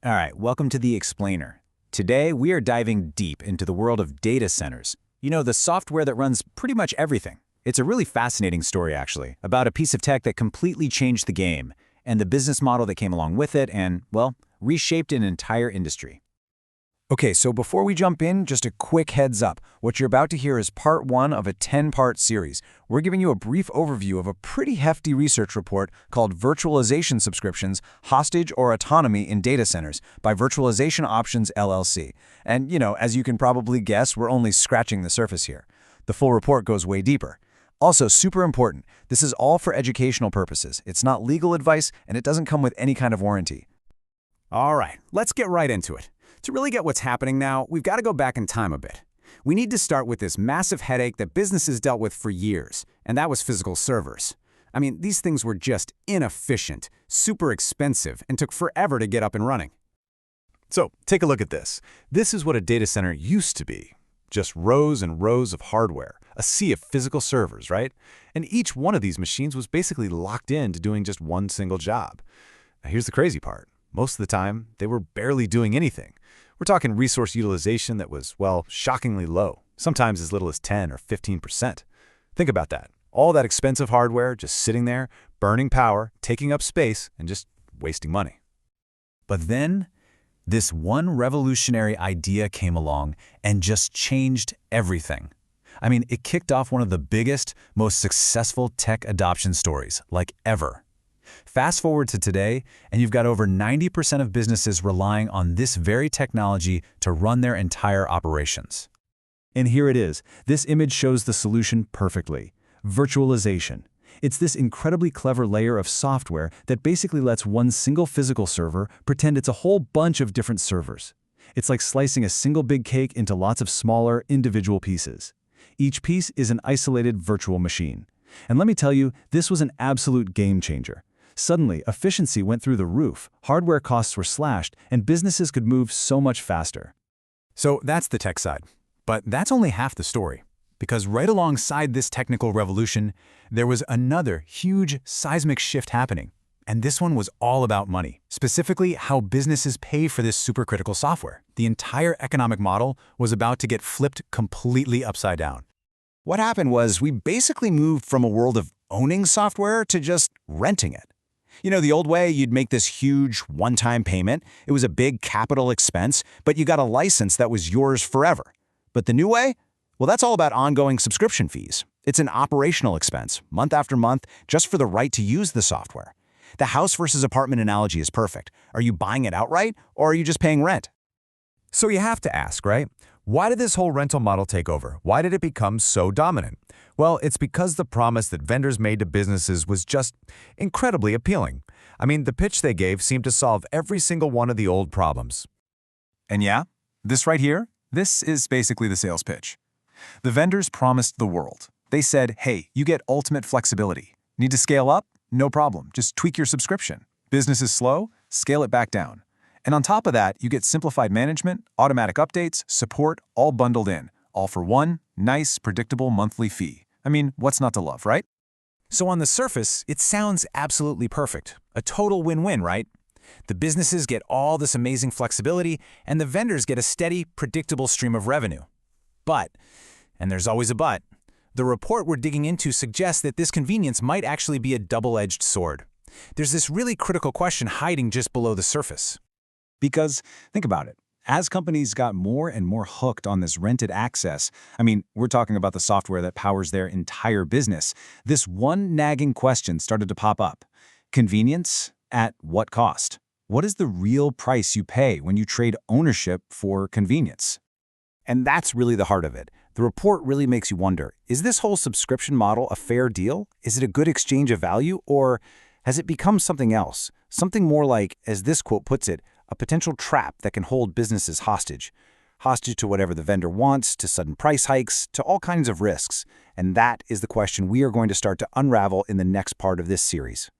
All right, welcome to The Explainer. Today, we are diving deep into the world of data centers. You know, the software that runs pretty much everything. It's a really fascinating story, actually, about a piece of tech that completely changed the game, and the business model that came along with it, and, well, reshaped an entire industry. Okay, so before we jump in, just a quick heads up. What you're about to hear is part one of a 10-part series. We're giving you a brief overview of a pretty hefty research report called Virtualization Subscriptions, Hostage or Autonomy in Data Centers by Virtualization Options LLC. And, as you can probably guess, we're only scratching the surface here. The full report goes way deeper. Also, super important, this is all for educational purposes. It's not legal advice, and it doesn't come with any kind of warranty. All right, let's get right into it. To really get what's happening now, we've got to go back in time a bit. We need to start with this massive headache that businesses dealt with for years, and that was physical servers. I mean, these things were just inefficient, super expensive, and took forever to get up and running. So, take a look at this. This is what a data center used to be. Just rows and rows of hardware, a sea of physical servers, right? And each one of these machines was basically locked in to doing just one single job. Now, here's the crazy part. Most of the time, they were barely doing anything. We're talking resource utilization that was, well, shockingly low, sometimes as little as 10 or 15%. Think about that. All that expensive hardware just sitting there, burning power, taking up space, and just wasting money. But then, this one revolutionary idea came along and just changed everything. I mean, it kicked off one of the biggest, most successful tech adoption stories, like ever. Fast forward to today, and you've got over 90% of businesses relying on this very technology to run their entire operations. And here it is. This image shows the solution perfectly. Virtualization. It's this incredibly clever layer of software that basically lets one single physical server pretend it's a whole bunch of different servers. It's like slicing a single big cake into lots of smaller, individual pieces. Each piece is an isolated virtual machine. And let me tell you, this was an absolute game changer. Suddenly, efficiency went through the roof, hardware costs were slashed, and businesses could move so much faster. So that's the tech side. But that's only half the story. Because right alongside this technical revolution, there was another huge seismic shift happening. And this one was all about money, specifically how businesses pay for this supercritical software. The entire economic model was about to get flipped completely upside down. What happened was we basically moved from a world of owning software to just renting it. The old way, you'd make this huge one-time payment. It was a big capital expense, but you got a license that was yours forever. But the new way? Well, that's all about ongoing subscription fees. It's an operational expense, month after month, just for the right to use the software. The house versus apartment analogy is perfect. Are you buying it outright, or are you just paying rent? So you have to ask, right? Why did this whole rental model take over? Why did it become so dominant? Well, it's because the promise that vendors made to businesses was just incredibly appealing. I mean, the pitch they gave seemed to solve every single one of the old problems. And yeah, this right here, this is basically the sales pitch. The vendors promised the world. They said, hey, you get ultimate flexibility. Need to scale up? No problem. Just tweak your subscription. Business is slow? Scale it back down. And on top of that, you get simplified management, automatic updates, support, all bundled in, all for one nice, predictable monthly fee. I mean, what's not to love, right? So on the surface, it sounds absolutely perfect. A total win-win, right? The businesses get all this amazing flexibility, and the vendors get a steady, predictable stream of revenue. But, and there's always a but, the report we're digging into suggests that this convenience might actually be a double-edged sword. There's this really critical question hiding just below the surface. Because, think about it, as companies got more and more hooked on this rented access, we're talking about the software that powers their entire business, this one nagging question started to pop up. Convenience at what cost? What is the real price you pay when you trade ownership for convenience? And that's really the heart of it. The report really makes you wonder, is this whole subscription model a fair deal? Is it a good exchange of value? Or has it become something else? Something more like, as this quote puts it, a potential trap that can hold businesses hostage. Hostage to whatever the vendor wants, to sudden price hikes, to all kinds of risks. And that is the question we are going to start to unravel in the next part of this series.